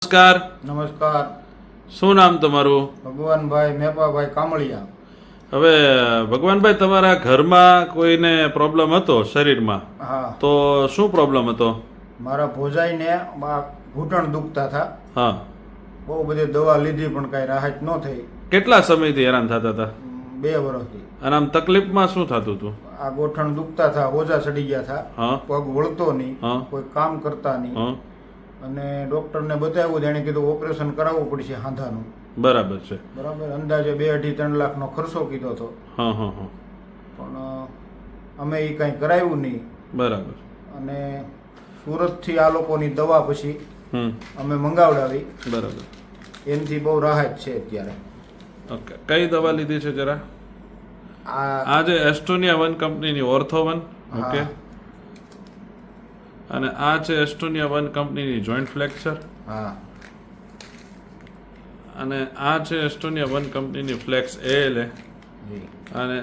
નમસ્કાર. નમસ્કાર. શું નામ તમારું? ભગવાનભાઈ મેપાભાઈ કામળિયા. હવે ભગવાનભાઈ, તમારા ઘરમાં કોઈને પ્રોબ્લેમ હતો શરીરમાં? હા, તો શું પ્રોબ્લેમ હતો? મારા ભોજાઈને ઘૂંટણ દુખતા હતા. હા. બહુ બધી દવા લીધી પણ કાંઈ રાહત ન થઈ. કેટલા સમયથી હેરાન થતા હતા? 2 વર્ષથી. અને આમ તકલીફમાં શું થતું હતું? આ ગોઠણ દુખતા હતા, હોજા ચડી ગયા હતા, હા. પગ વળતો નહીં, હા. કોઈ કામ કરતા નહીં. હા. અને ડોક્ટરને બતાવ્યું, એણે કીધું ઓપરેશન કરાવવું પડશે હાંધાનું. બરાબર છે. બરાબર, અંદાજે 2-2.5-3 લાખનો ખર્ચો કીધો હતો. હા હા હા. પણ અમે એ કાંઈ કરાવ્યું નહીં. બરાબર. અને સુરતથી આ લોકોની દવા પછી હમ. અમે મંગાવડાવી. બરાબર. એનાથી બહુ રાહત છે અત્યારે. ઓકે, કઈ દવા લીધી છે જરા? આ જે એસ્ટોનિયા 1 કંપનીની ઓર્થો 1. ઓકે. હા. અને આ છે એસ્ટોનિયા 1 કંપનીની જોઈન્ટ ફ્લેક્ચર. હા. અને આ છે એસ્ટોનિયા 1 કંપનીની ફ્લેક્સ ALA. જી. અને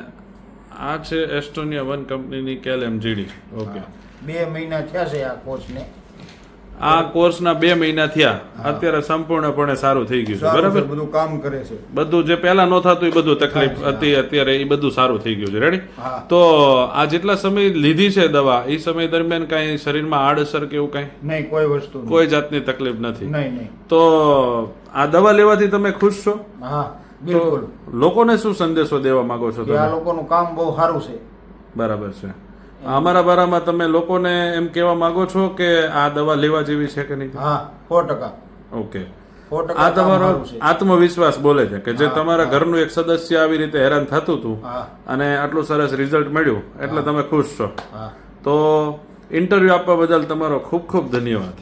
આ છે એસ્ટોનિયા 1 કંપનીની KLMGD. ઓકે. 2 મહિના થયા છે આ કોર્સને. આ કોર્સના 2 મહિના થયા. અત્યારે સંપૂર્ણપણે સારું થઈ ગયું છે. સારું બરાબર. છે, બધું કામ કરે છે. બધું જે પહેલા ન થતું એ બધું તકલીફ થાય છે, હતી, અત્યારે એ બધું સારું થઈ ગયું છે. રેડી? હા. તો આ જેટલા સમય લીધી છે દવા, એ સમય દરમિયાન કાંઈ શરીરમાં આડઅસર કે એવું કાંઈ? નહીં, કોઈ વસ્તુ નહીં. કોઈ જાતની તકલીફ નથી. નહીં નહીં. તો આ દવા લેવાથી તમે ખુશ છો? હા, બિલકુલ. તો લોકોને શું સંદેશો દેવા માંગો છો કે આ તમે? લોકોનું કામ બહુ સારું છે. બરાબર છે. અમારા બારામાં તમે લોકોને એમ કહેવા માંગો છો કે આ દવા લેવા જેવી છે કે નહીં? હા, 100%. ઓકે. 100% આ કામ તમારો સારું છે. આત્મવિશ્વાસ બોલે છે કે જે હા, તમારા હા. ઘરનું એક સદસ્ય આવી રીતે હેરાન થતું હતું હા. અને આટલું સરસ રિઝલ્ટ મળ્યું એટલે તમે ખુશ છો. હા. તો ઇન્ટરવ્યુ આપવા બદલ તમારો ખૂબ ખૂબ ધન્યવાદ.